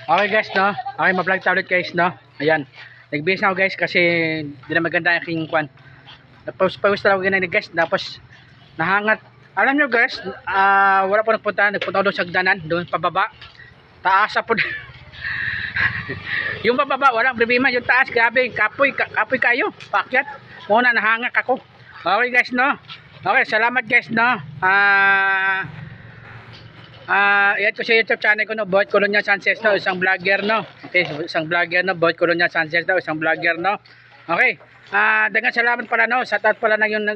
Okay guys, no? Okay, ma-vlog tayo ulit guys, no? Ayan. Nagbihis na ako guys kasi hindi na maganda yung aking kwan. Tapos pawis talaga ganun guys. Tapos nahangat. Alam nyo guys, wala po nagpunta. Nagpunta ako doon sa hagdanan. Doon pababa. Taasa po. Yung pababa, walang problema. Yung taas, grabe. Kapoy kayo. Pakyat. Muna nahangak ako. Okay guys, no? Okay, salamat guys, no? Yan ko sa YouTube channel ko, no, Boyd Colonia Sanchez, no, isang vlogger, no. Okay, isang vlogger, no, Boyd Colonia Sanchez, no, isang vlogger, no. Okay. Daghang salamat pala, no. Shout out pala na yung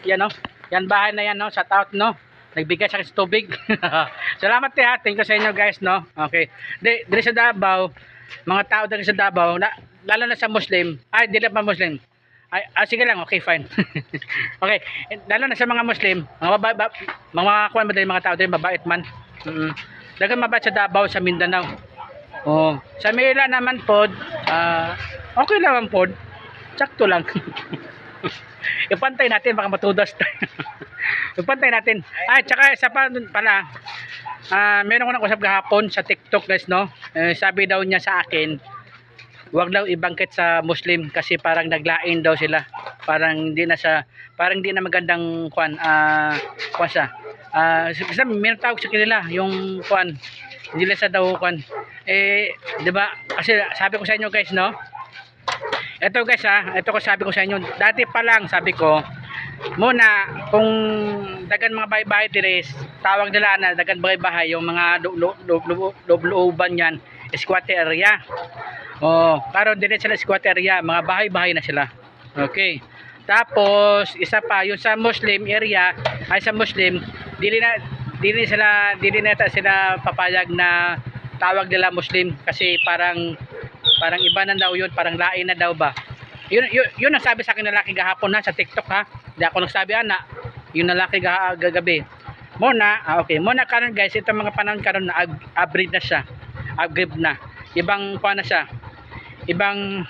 yan, no. Yan bahay na yan, no. Shout out, no. Nagbigay sa akin sa tubig. Salamat ha. Thank you sa inyo, guys, no. Okay. Dili sa Davao, mga tao dili sa Davao, lalo na sa Muslim. Ay, dili pa Muslim. Ay, sige lang, okay, fine. Okay, lalo na sa mga Muslim, mga kuwan mo din, mga tao din, mabait man. Dagang mabait sa Davao, sa Mindanao. Oh, sa Manila naman pod, okay lang pod. Sakto lang. Ipantay natin baka matudos tayo. Ipantay natin. Ay, tsaka isa pa pala. Meron ko nang usap kahapon sa TikTok, guys, no. Sabi daw niya sa akin, wag daw ibangkit sa Muslim kasi parang naglain daw sila. Parang hindi na magandang kuan siya. Kasi meron tawag sa kanila yung kuan. Hindi lang sa daw kuan. 'Di ba? Kasi sabi ko sa inyo guys, no. Ito guys ito ko sabi ko sa inyo. Dati pa lang sabi ko, muna kung dagan mga bahay-bahay dires, tawag nila na dagan bahay-bahay yung mga looban yan, squat area. Oh, karon dire sila squat area, mga bahay-bahay na sila. Okay. Tapos isa pa yung sa Muslim area, ay sa Muslim, dili na sila papayag na tawag nila Muslim kasi parang iba na daw yun, parang lain na daw ba. Yun ang sabi sa akin ng lalaki gahapon sa TikTok ha. Hindi ako nagsabi na yung lalaki gagabi. Muna, okay, muna karon guys, itong mga panahon karon na upgrade na siya. Upgrade na. Ibang pa na siya. Ibang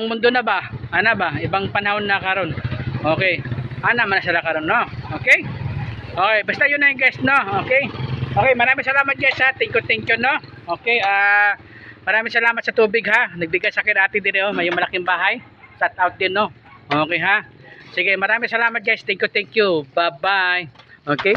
mundo na ba? Ana ba? Ibang panahon na karon. Okay. Ana man na sila karon, no? Okay? Okay, basta yun na yung guys, no? Okay? Okay, maraming salamat guys ha. Thank you, no? Okay, maraming salamat sa tubig ha. Nagbigay sa akin ate din may malaking bahay. Shout out din, no? Okay ha. Sige, maraming salamat guys. Thank you. Bye-bye. Okay?